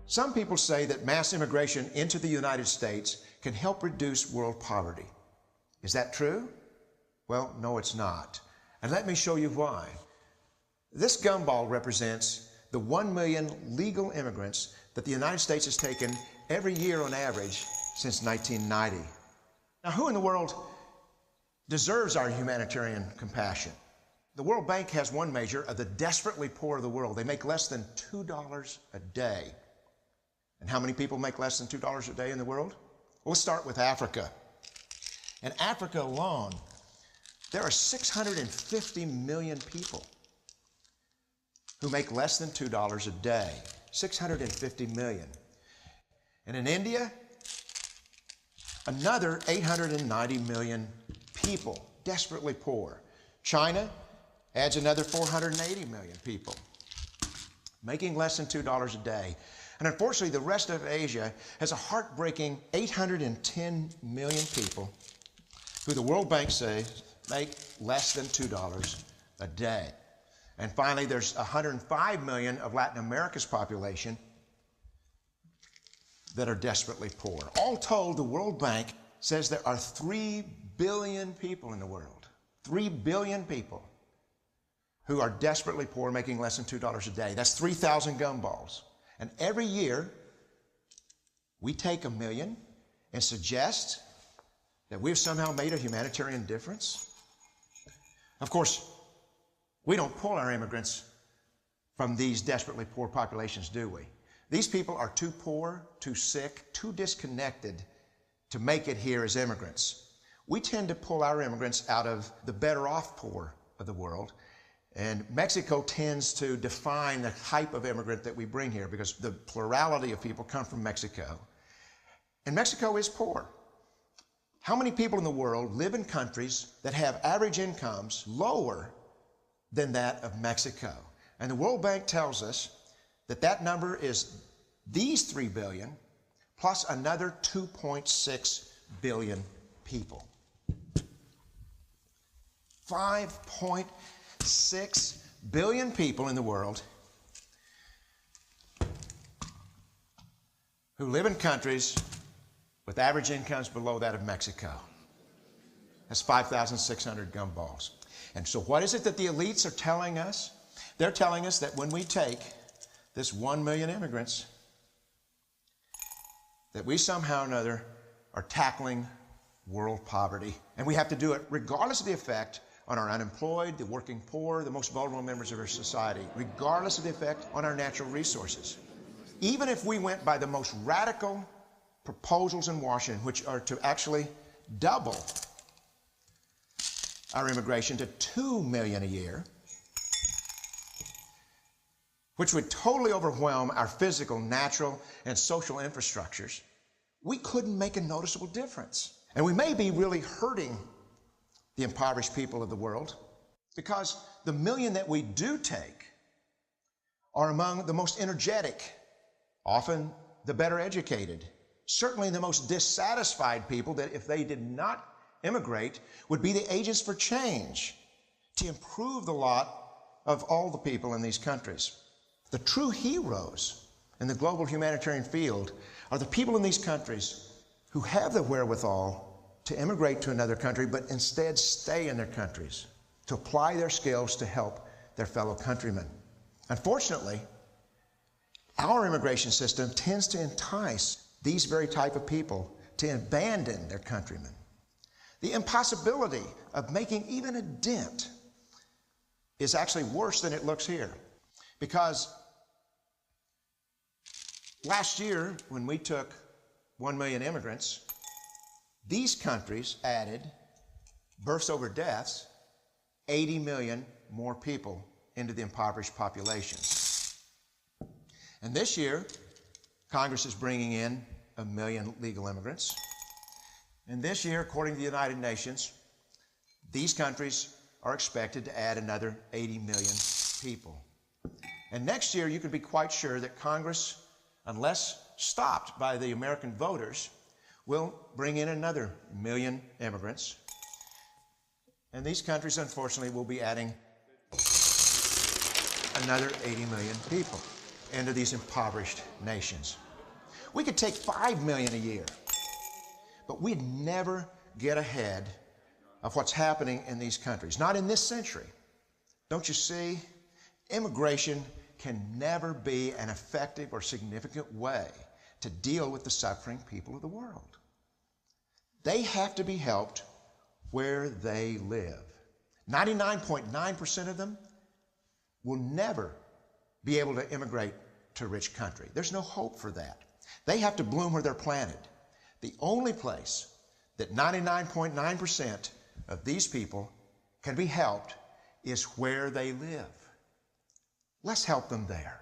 Some people say that mass immigration into the United States can help reduce world poverty. Is that true? Well, no, it's not. And let me show you why. This gumball represents the 1 million legal immigrants that the United States has taken every year on average since 1990. Now, who in the world deserves our humanitarian compassion? The World Bank has one measure of the desperately poor of the world. They make less than $2 a day. And how many people make less than $2 a day in the world? Well, let's start with Africa. In Africa alone, there are 650 million people who make less than $2 a day. 650 million. And in India, another 890 million people, desperately poor. China adds another 480 million people, making less than $2 a day. And unfortunately, the rest of Asia has a heartbreaking 810 million people who the World Bank says make less than $2 a day. And finally, there's 105 million of Latin America's population that are desperately poor. All told, the World Bank says there are 3 billion people in the world, 3 billion people who are desperately poor, making less than $2 a day. That's 3,000 gumballs. And every year, we take 1 million and suggest that we've somehow made a humanitarian difference. Of course, we don't pull our immigrants from these desperately poor populations, do we? These people are too poor, too sick, too disconnected to make it here as immigrants. We tend to pull our immigrants out of the better off poor of the world. And Mexico tends to define the type of immigrant that we bring here because the plurality of people come from Mexico. And Mexico is poor. How many people in the world live in countries that have average incomes lower than that of Mexico? And the World Bank tells us that that number is these 3 billion plus another 2.6 billion people. 5.6 billion people in the world who live in countries with average incomes below that of Mexico. That's 5,600 gumballs. And so what is it that the elites are telling us? They're telling us that when we take this 1 million immigrants, that we somehow or another are tackling world poverty. And we have to do it regardless of the effect on our unemployed, the working poor, the most vulnerable members of our society, regardless of the effect on our natural resources. Even if we went by the most radical proposals in Washington, which are to actually double our immigration to 2 million a year, which would totally overwhelm our physical, natural, and social infrastructures, we couldn't make a noticeable difference. And we may be really hurting the impoverished people of the world because the million that we do take are among the most energetic, often the better educated, certainly the most dissatisfied people that if they did not immigrate would be the agents for change to improve the lot of all the people in these countries. The true heroes in the global humanitarian field are the people in these countries who have the wherewithal to immigrate to another country, but instead stay in their countries to apply their skills to help their fellow countrymen. Unfortunately, our immigration system tends to entice these very type of people to abandon their countrymen. The impossibility of making even a dent is actually worse than it looks here. Because last year, when we took 1 million immigrants, these countries added, births over deaths, 80 million more people into the impoverished populations. And this year, Congress is bringing in 1 million legal immigrants. And this year, according to the United Nations, these countries are expected to add another 80 million people. And next year, you can be quite sure that Congress, unless stopped by the American voters, will bring in another 1 million immigrants. And these countries, unfortunately, will be adding another 80 million people. into these impoverished nations. We could take 5 million a year, but we'd never get ahead of what's happening in these countries. Not in this century. Don't you see? Immigration can never be an effective or significant way to deal with the suffering people of the world. They have to be helped where they live. 99.9% of them will never be able to immigrate to a rich country. There's no hope for that. They have to bloom where they're planted. The only place that 99.9% of these people can be helped is where they live. Let's help them there.